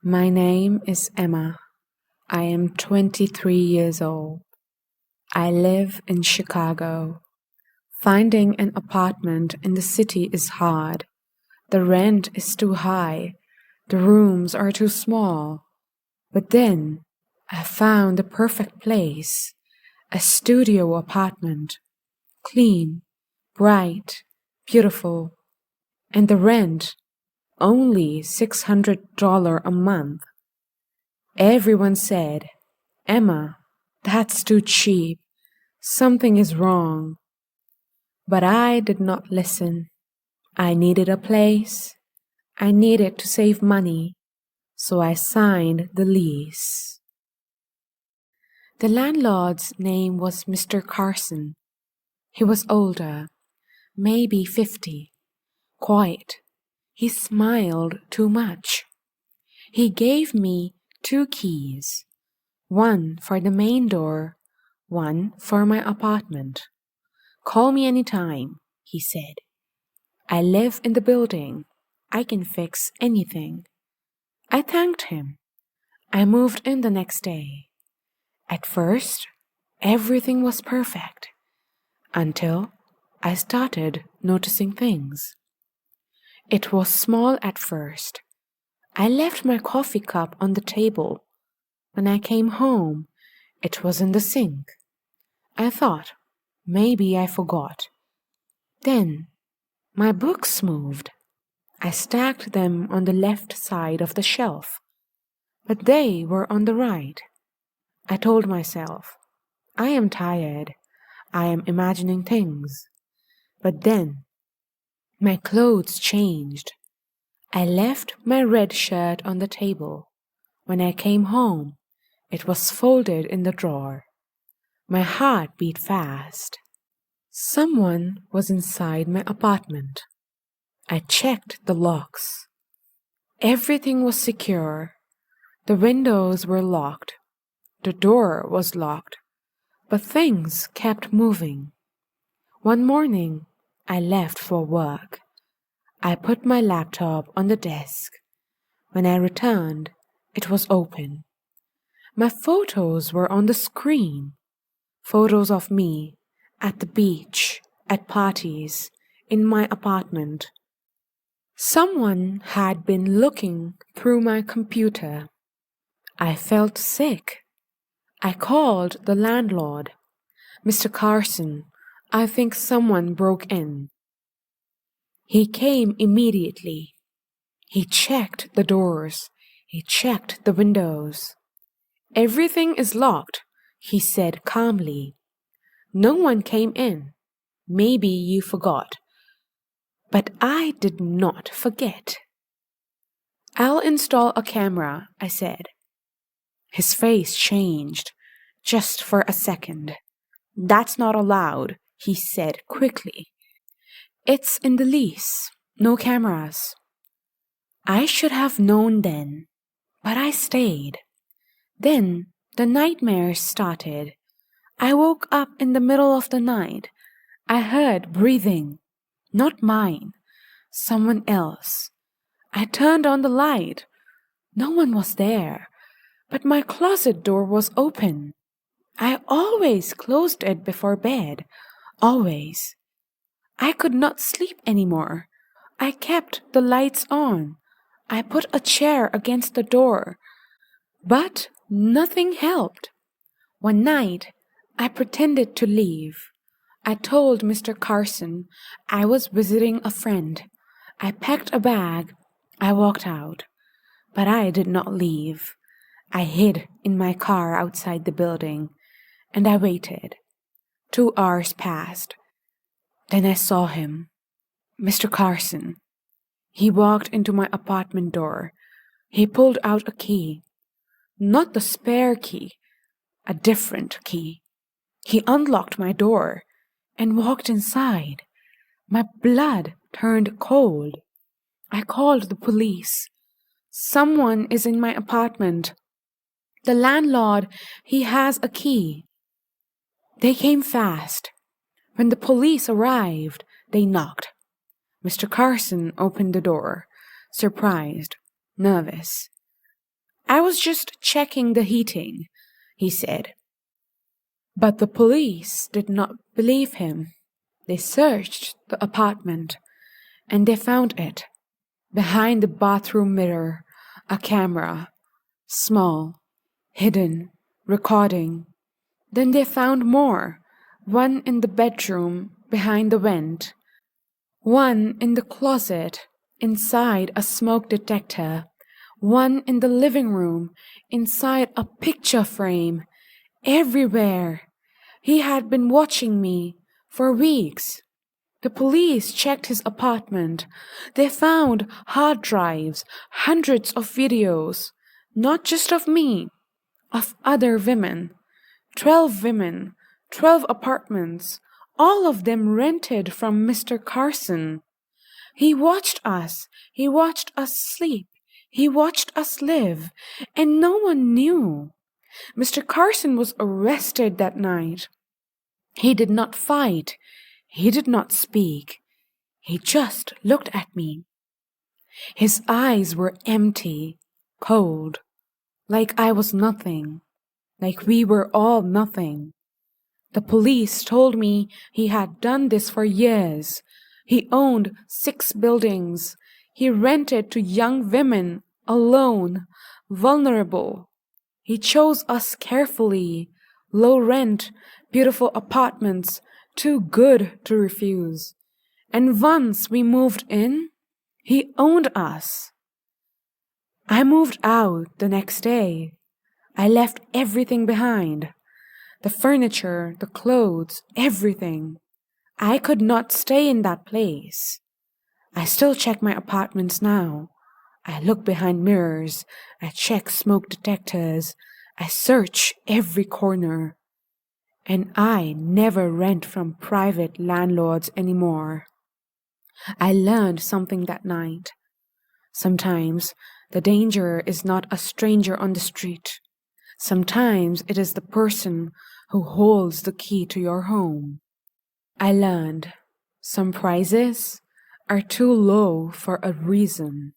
My name is Emma. I am 23 years old. I live in Chicago. Finding an apartment in the city is hard. The rent is too high. The rooms are too small. But then I found the perfect place, a studio apartment. Clean, bright, beautiful. And the rent, only $600 a month. Everyone said, "Emma, that's too cheap. Something is wrong." But I did not listen. I needed a place. I needed to save money. So I signed the lease. The landlord's name was Mr. Carson. He was older, maybe 50. Quiet. He smiled too much. He gave me 2 keys. One for the main door, one for my apartment. "Call me anytime," he said. "I live in the building. I can fix anything." I thanked him. I moved in the next day. At first, everything was perfect, until I started noticing things. It was small at first. I left my coffee cup on the table. When I came home, it was in the sink. I thought, maybe I forgot. Then, my books moved. I stacked them on the left side of the shelf, but they were on the right. I told myself, I am tired. I am imagining things. But then, my clothes changed. I left my red shirt on the table. When I came home, it was folded in the drawer. My heart beat fast. Someone was inside my apartment. I checked the locks. Everything was secure. The windows were locked. The door was locked. But things kept moving. One morning, I left for work. I put my laptop on the desk. When I returned, it was open. My photos were on the screen. Photos of me at the beach, at parties, in my apartment. Someone had been looking through my computer. I felt sick. I called the landlord. "Mr. Carson, I think someone broke in." He came immediately. He checked the doors. He checked the windows. "Everything is locked," he said calmly. "No one came in. Maybe you forgot." But I did not forget. "I'll install a camera," I said. His face changed, just for a second. "That's not allowed," he said quickly. "It's in the lease. No cameras." I should have known then, but I stayed. Then the nightmares started. I woke up in the middle of the night. I heard breathing. Not mine. Someone else. I turned on the light. No one was there. But my closet door was open. I always closed it before bed. Always. I could not sleep anymore. I kept the lights on. I put a chair against the door. But nothing helped. One night, I pretended to leave. I told Mr. Carson I was visiting a friend. I packed a bag. I walked out. But I did not leave. I hid in my car outside the building, and I waited. 2 hours passed. Then I saw him. Mr. Carson. He walked into my apartment door. He pulled out a key. Not the spare key, a different key. He unlocked my door and walked inside. My blood turned cold. I called the police. "Someone is in my apartment. The landlord, he has a key." They came fast. When the police arrived, they knocked. Mr. Carson opened the door, surprised, nervous. "I was just checking the heating," he said. But the police did not believe him. They searched the apartment, and they found it. Behind the bathroom mirror, a camera, small, hidden, recording. Then they found more, one in the bedroom behind the vent, one in the closet inside a smoke detector, one in the living room inside a picture frame. Everywhere. He had been watching me for weeks. The police checked his apartment. They found hard drives, hundreds of videos, not just of me, of other women. 12 women, 12 apartments, all of them rented from Mr. Carson. He watched us. He watched us sleep. He watched us live. And no one knew. Mr. Carson was arrested that night. He did not fight. He did not speak. He just looked at me. His eyes were empty, cold, like I was nothing, like we were all nothing. The police told me he had done this for years. He owned 6 buildings. He rented to young women, alone, vulnerable. He chose us carefully. Low rent, beautiful apartments, too good to refuse. And once we moved in, he owned us. I moved out the next day. I left everything behind. The furniture, the clothes, everything. I could not stay in that place. I still check my apartments now. I look behind mirrors. I check smoke detectors. I search every corner. And I never rent from private landlords anymore. I learned something that night. Sometimes the danger is not a stranger on the street. Sometimes it is the person who holds the key to your home. I learned some prices are too low for a reason.